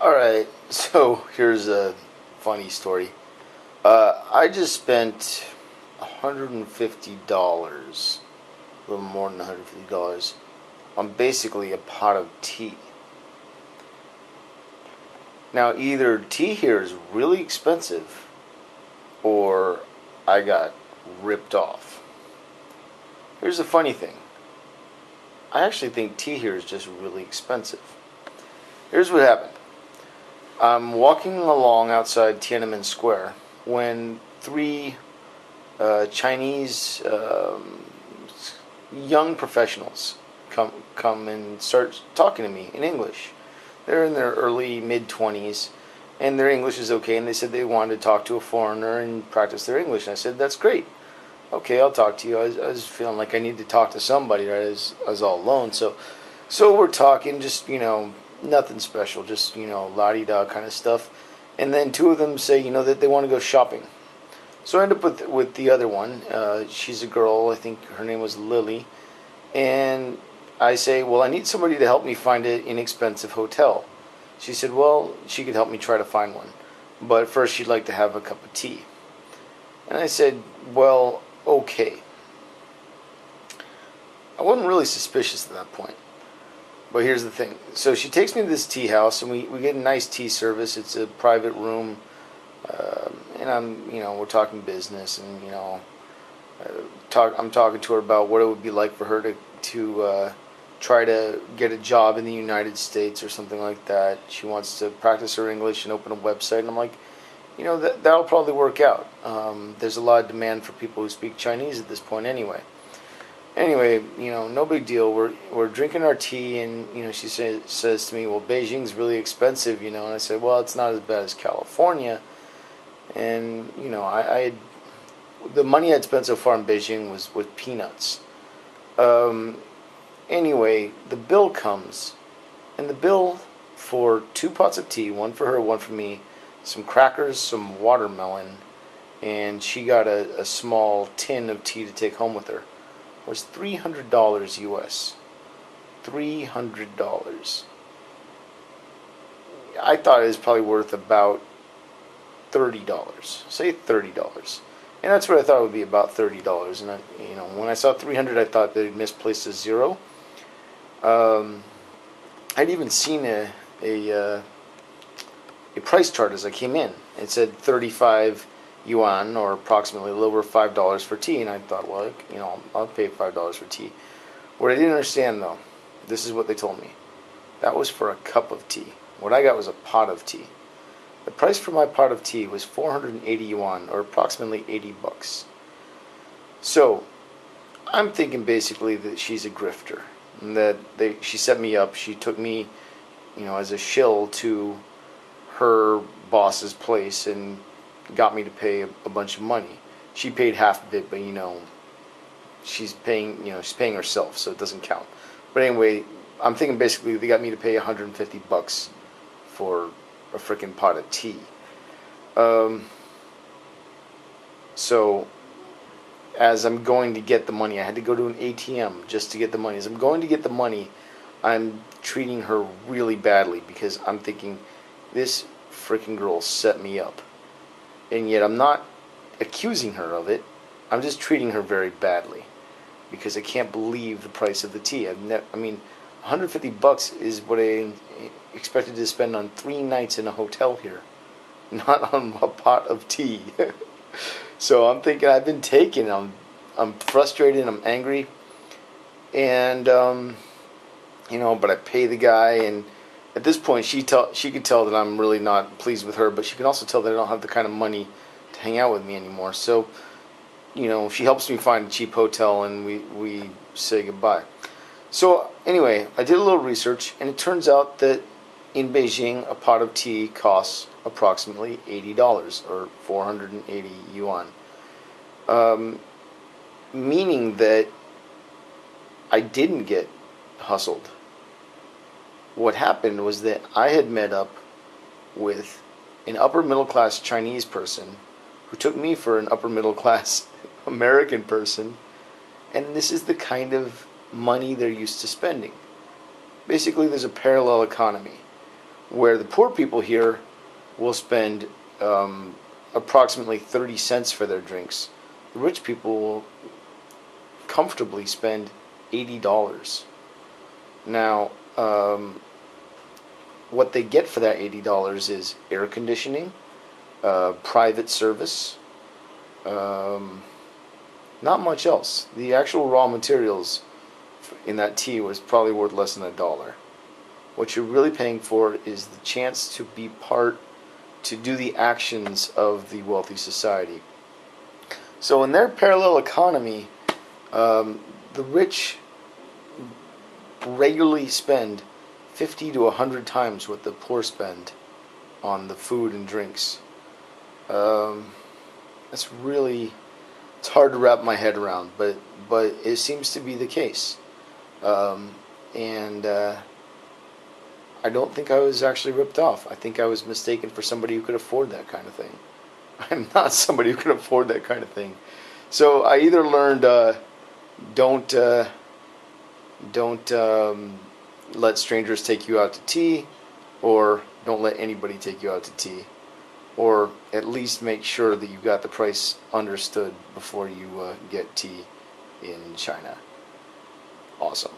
Alright, so here's a funny story. I just spent $150, a little more than $150, on basically a pot of tea. Now, either tea here is really expensive, or I got ripped off. Here's the funny thing. I actually think tea here is just really expensive. Here's what happened. I'm walking along outside Tiananmen Square when three Chinese young professionals come and start talking to me in English. They're in their early mid-20s, and their English is okay. And they said they wanted to talk to a foreigner and practice their English. And I said, "That's great. Okay, I'll talk to you." I was feeling like I need to talk to somebody. Right? I was all alone, so we're talking, just nothing special, just la-di-da kind of stuff. And then two of them say that they want to go shopping. So I end up with the other one. She's a girl. I think her name was Lily. And I say, well, I need somebody to help me find an inexpensive hotel. She said, well, she could help me try to find one, but first she'd like to have a cup of tea. And I said, well, okay. I wasn't really suspicious at that point. But here's the thing. So she takes me to this tea house, and we get a nice tea service. It's a private room, and we're talking business, and I'm talking to her about what it would be like for her to try to get a job in the United States or something like that. She wants to practice her English and open a website, and I'm like, that'll probably work out. There's a lot of demand for people who speak Chinese at this point anyway. Anyway, no big deal. We're drinking our tea, and she says to me, "Well, Beijing's really expensive, And I said, "Well, it's not as bad as California." And the money I'd spent so far in Beijing was with peanuts. Anyway, the bill comes, and the bill for 2 pots of tea, one for her, one for me, some crackers, some watermelon, and she got a small tin of tea to take home with her, was $300 US. $300. I thought it was probably worth about $30. Say $30. And that's what I thought it would be, about $30. And when I saw 300, I thought they'd misplaced a zero. I'd even seen a price chart as I came in. It said 35 yuan, or approximately a little over $5 for tea, and I thought, well, I'll pay $5 for tea. What I didn't understand, though, this is what they told me. That was for a cup of tea. What I got was a pot of tea. The price for my pot of tea was 480 yuan, or approximately $80. So I'm thinking basically that she's a grifter, and that she set me up. She took me, as a shill to her boss's place and got me to pay a bunch of money. She paid half of it, but she's paying herself, so it doesn't count. But anyway, I'm thinking basically they got me to pay $150 for a freaking pot of tea. So as I'm going to get the money, I had to go to an ATM just to get the money. As I'm going to get the money, I'm treating her really badly, because I'm thinking, this freaking girl set me up. And yet I'm not accusing her of it. I'm just treating her very badly, because I can't believe the price of the tea. $150 is what I expected to spend on 3 nights in a hotel here, not on a pot of tea. So I'm thinking, I've been taken. I'm frustrated. I'm angry, and but I pay the guy, and at this point she could tell that I'm really not pleased with her, but she can also tell that I don't have the kind of money to hang out with me anymore. So she helps me find a cheap hotel, and we say goodbye. So anyway, I did a little research, and it turns out that in Beijing, a pot of tea costs approximately $80, or 480 yuan. Meaning that I didn't get hustled. What happened was that I had met up with an upper middle class Chinese person who took me for an upper middle class American person, and this is the kind of money they're used to spending. Basically, there's a parallel economy where the poor people here will spend approximately 30 cents for their drinks. The rich people will comfortably spend $80. Now, what they get for that $80 is air conditioning, private service, not much else. The actual raw materials in that tea was probably worth less than $1. What you're really paying for is the chance to be to do the actions of the wealthy society. So in their parallel economy, the rich regularly spend 50 to 100 times what the poor spend on the food and drinks. It's hard to wrap my head around, but it seems to be the case. And I don't think I was actually ripped off. I think I was mistaken for somebody who could afford that kind of thing. I'm not somebody who can afford that kind of thing. So I either learned don't let strangers take you out to tea, or don't let anybody take you out to tea, or at least make sure that you got the price understood before you get tea in China. Awesome.